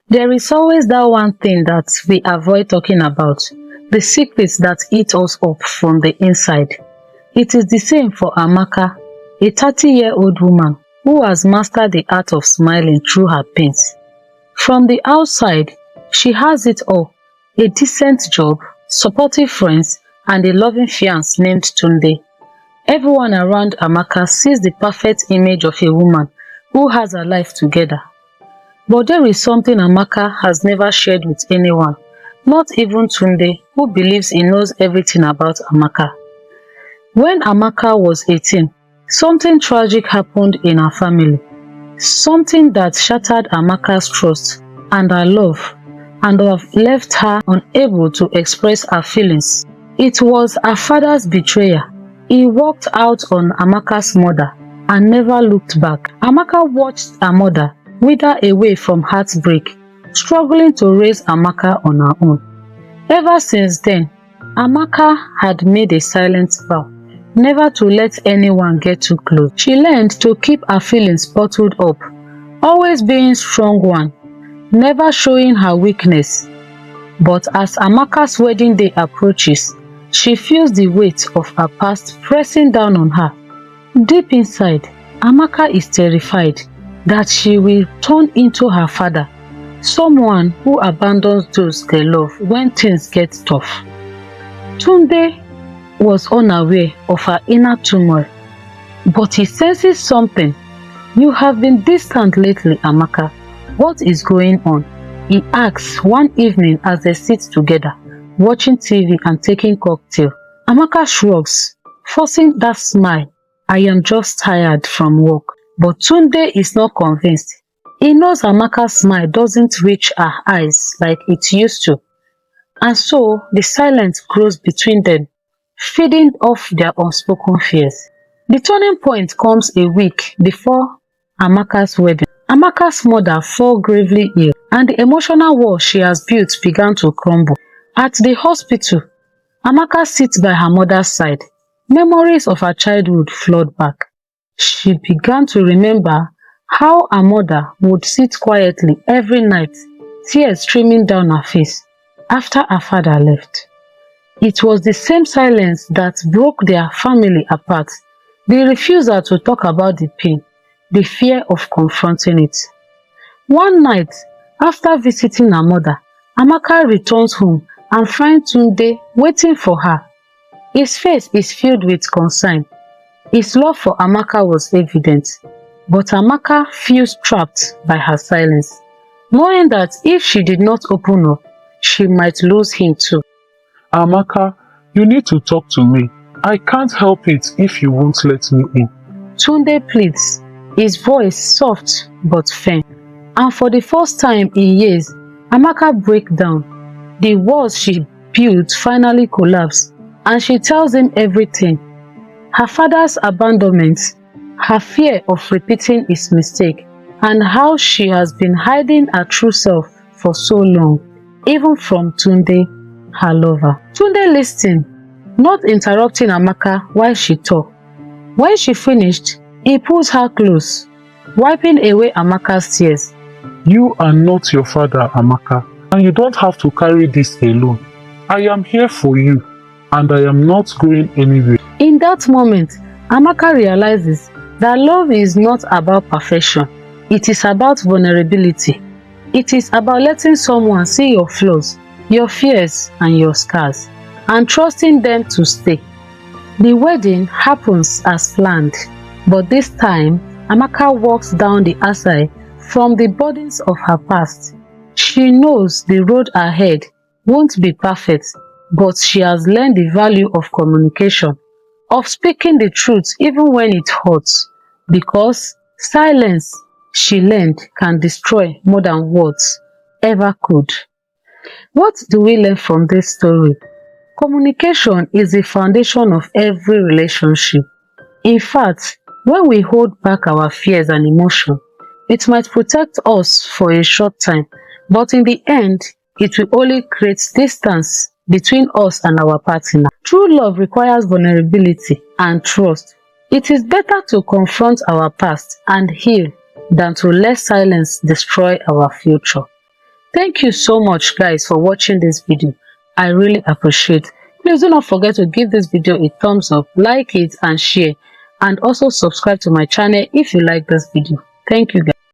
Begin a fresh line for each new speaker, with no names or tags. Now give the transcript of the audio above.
There is always that one thing that we avoid talking about, the secrets that eat us up from the inside. It is the same for Amaka, a 30-year-old woman who has mastered the art of smiling through her pains. From the outside, she has it all: a decent job, supportive friends, and a loving fiance named Tunde. Everyone around Amaka sees the perfect image of a woman who has her life together. But there is something Amaka has never shared with anyone, not even Tunde, who believes he knows everything about Amaka. When Amaka was 18, something tragic happened in her family. Something that shattered Amaka's trust and her love, and have left her unable to express her feelings. It was her father's betrayal. He walked out on Amaka's mother and never looked back. Amaka watched her mother wither away from heartbreak, struggling to raise Amaka on her own. Ever since then, Amaka had made a silent vow never to let anyone get too close. She learned to keep her feelings bottled up, always being strong one, never showing her weakness. But as Amaka's wedding day approaches, she feels the weight of her past pressing down on her. Deep inside, Amaka is terrified that she will turn into her father, someone who abandons those they love when things get tough. Tunde was unaware of her inner turmoil, but he senses something. "You have been distant lately, Amaka. What is going on?" he asks one evening as they sit together, watching TV and taking cocktail. Amaka shrugs, forcing that smile. "I am just tired from work." But Tunde is not convinced. He knows Amaka's smile doesn't reach her eyes like it used to, and so the silence grows between them, feeding off their unspoken fears. The turning point comes a week before Amaka's wedding. Amaka's mother fell gravely ill, and the emotional wall she has built began to crumble. At the hospital, Amaka sits by her mother's side. Memories of her childhood flood back. She began to remember how her mother would sit quietly every night, tears streaming down her face after her father left. It was the same silence that broke their family apart, the refusal to talk about the pain, the fear of confronting it. One night, after visiting her mother, Amaka returns home and finds Tunde waiting for her. His face is filled with concern. His love for Amaka was evident, but Amaka feels trapped by her silence, knowing that if she did not open up, she might lose him too.
Amaka, you need to talk to me. I can't help it if you won't let me in.
Tunde pleads, his voice soft but firm. And for the first time in years, Amaka breaks down. The walls she built finally collapse, and she tells him everything. Her father's abandonment, her fear of repeating his mistake, and how she has been hiding her true self for so long, even from Tunde, her lover. Tunde listened, not interrupting Amaka while she talked. When she finished, he pulls her close, wiping away Amaka's tears.
You are not your father, Amaka, and you don't have to carry this alone. I am here for you, and I am not going anywhere.
In that moment, Amaka realizes that love is not about perfection. It is about vulnerability. It is about letting someone see your flaws, your fears, and your scars, and trusting them to stay. The wedding happens as planned, but this time, Amaka walks down the aisle from the burdens of her past. She knows the road ahead won't be perfect, but she has learned the value of communication, of speaking the truth even when it hurts, because silence, she learned, can destroy more than words ever could. What do we learn from this story? Communication is the foundation of every relationship. In fact, when we hold back our fears and emotions, it might protect us for a short time, but in the end, it will only create distance between us and our partner. True love requires vulnerability and trust. It is better to confront our past and heal than to let silence destroy our future. Thank you so much guys for watching this video. I really appreciate. Please do not forget to give this video a thumbs up, like it and share, and also subscribe to my channel if you like this video. Thank you guys.